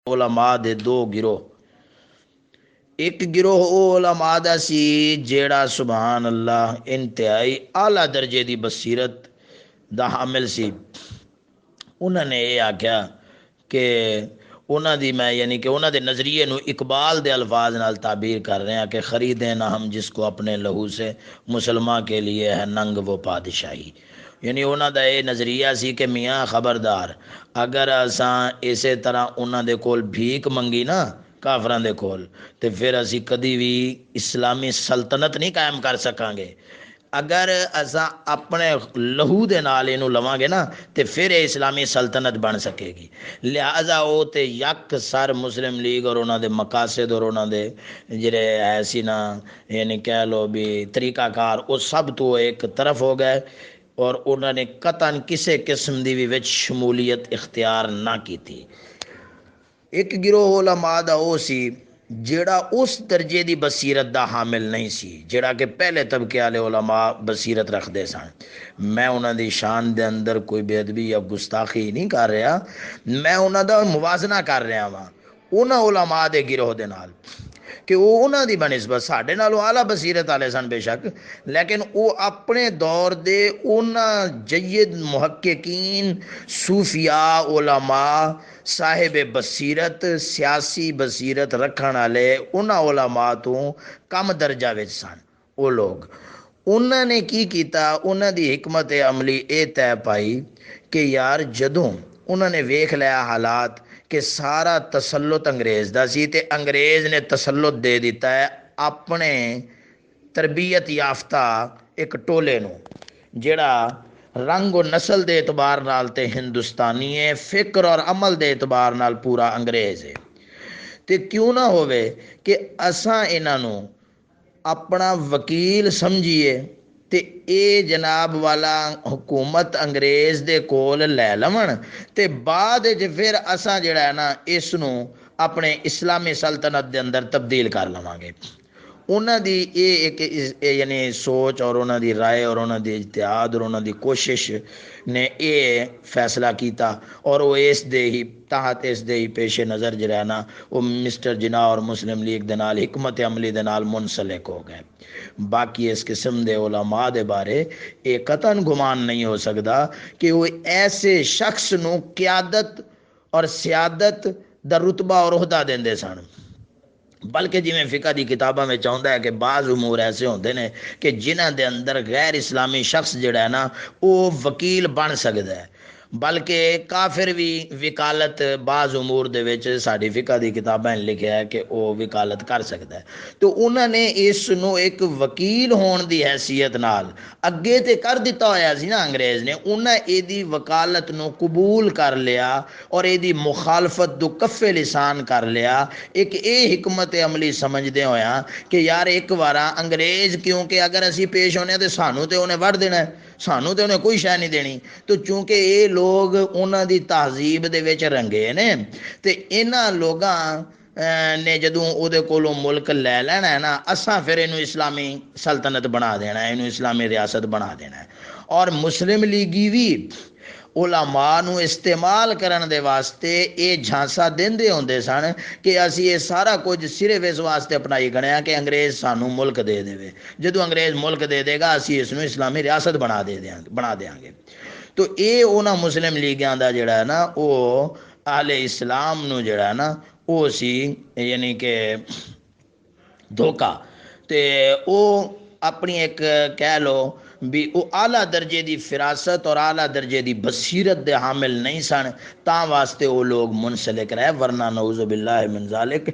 علماء دے دو گروہ۔ ایک گروہ او علماء دا سی جیڑا سبحان اللہ انتہائی اعلیٰ درجے دی بصیرت دا حامل سی۔ انہوں نے یہ آکھیا کہ انہوں دی میں یعنی کہ انہوں دے نظریے نو اقبال دے الفاظ نال تعبیر کر رہے ہیں کہ خریدیں نہ ہم جس کو اپنے لہو سے، مسلمان کے لیے ہے ننگ وہ پادشاہی۔ یعنی انہوں دا یہ نظریہ سی کہ میاں خبردار، اگر اساں اسی طرح انہوں دے کول بھیک منگی نا کافراں دے کول، تے پھر اسی کدی بھی اسلامی سلطنت نہیں قائم کر سکاں گے۔ اگر اساں اپنے لہو دے نال اینو لواں گے نا تے پھر یہ اسلامی سلطنت بن سکے گی۔ لہذا او تے یک سر مسلم لیگ اور انہوں دے مقاصد اور انہوں دے جڑے ایسی نا یعنی کہہ لو بھی طریقہ کار وہ سب تو ایک طرف ہو گئے، اور انہوں نے قطعاً کسی قسم دی بھی وچ شمولیت اختیار نہ کی تھی۔ ایک گروہ علماء دا او سی جیڑا اس درجے دی بصیرت دا حامل نہیں سی جیڑا کہ پہلے طبقے والے علماء بصیرت رکھدے سن۔ میں انہاں دی شان دے اندر کوئی بے ادبی یا گستاخی نہیں کر رہا، میں انہاں دا موازنہ کر رہا ہاں انہاں علماء دے گروہ دے نال کہ وہ انہاں دی بنسبت ساڈے نالوں اعلیٰ بصیرت والے سن بے شک، لیکن وہ اپنے دور دے انہاں جید محققین، صوفیاء، علماء، صاحب بصیرت، سیاسی بصیرت رکھن والے انہاں علماء تو کم درجہ وچ سن۔ وہ لوگ انہوں نے کی کیتا، انہاں دی حکمت عملی اے طے پائی کہ یار جدوں انہوں نے ویکھ لیا حالات کہ سارا تسلط انگریز دا سی تے انگریز نے تسلط دے دیتا ہے اپنے تربیت یافتہ ایک ٹولے نو جڑا رنگ و نسل دے اعتبار نال تے ہندوستانی ہے، فکر اور عمل دے اعتبار نال پورا انگریز ہے۔ تے کیوں نہ ہوئے کہ اساں انہاں نو اپنا وکیل سمجھیے تے اے جناب والا حکومت انگریز دے کول لے لون تے بعد پھر اساں جڑا ہے نا اس نو اپنے اسلامی سلطنت دے اندر تبدیل کر لواں گے۔ انہاں دی ایک یعنی سوچ اور انہاں دی رائے اور انہاں دی اجتہاد اور انہاں دی کوشش نے اے فیصلہ کیتا، اور وہ اس دے ہی تحت اس دے ہی پیش نظر جڑا ہے نا وہ مسٹر جناح اور مسلم لیگ دے نال حکمت عملی دے نال منسلک ہو گئے۔ باقی اس قسم دے علماء دے بارے ایک قطعاً گمان نہیں ہو سکتا کہ وہ ایسے شخص نو قیادت اور سیادت دا رتبہ اور عہدہ دیندے سن، بلکہ جی میں فقہ دی کتاباں میں چاہتا ہے کہ بعض امور ایسے ہوندے نے کہ جنہاں دے اندر غیر اسلامی شخص جڑا ہے نا وہ وکیل بن سکتا ہے، بلکہ کافر بھی وکالت بعض امور دے وچ ساڈی فقہ دی کتاباں لکھیا ہے کہ وہ وکالت کر سکتا ہے۔ تو انہوں نے اس نو ایک وکیل ہون دی حیثیت نال اگے تے کر دیتا ہویا سی نا انگریز نے، انہاں اے دی وکالت نو قبول کر لیا اور اے دی مخالفت دو کف لسان کر لیا، ایک اے حکمت عملی سمجھدے ہویا کہ یار ایک وارا انگریز کیونکہ اگر اسی پیش ہونے تو سانوں تے انہیں وڑ دینا ہے، سانوں تے انہیں کوئی شے نہیں دینی، تو چونکہ اے لوگ انہاں دی تہذیب دے وچ رنگے نے تے انہاں لوگاں نے جدوں او دے کولوں ملک لے لینا ہے نا اساں پھر اینو اسلامی سلطنت بنا دینا ہے، اینو اسلامی ریاست بنا دینا ہے۔ اور مسلم لیگی بھی علماء نو استعمال کرن دے واسطے اے جھانسا دیندے ہوندے سن کہ اسی یہ سارا کچھ صرف اس واسطے اپنائی گھنیا کہ انگریز سانو ملک دے دے، جدو انگریز ملک دے دے گا اسی اس نو اسلامی ریاست بنا دیاں گے۔ تو اے اونا مسلم لیگیاں دا جڑا ہے نا او اہل اسلام نو جڑا ہے نا او سی یعنی کہ دھوکا، تے او اپنی ایک کہہ لو بھی وہ اعلیٰ درجے دی فراست اور اعلیٰ درجے دی بصیرت دے حامل نہیں سن، تاں واسطے وہ لوگ منسلک رہے، ورنہ نعوذ باللہ من ذالک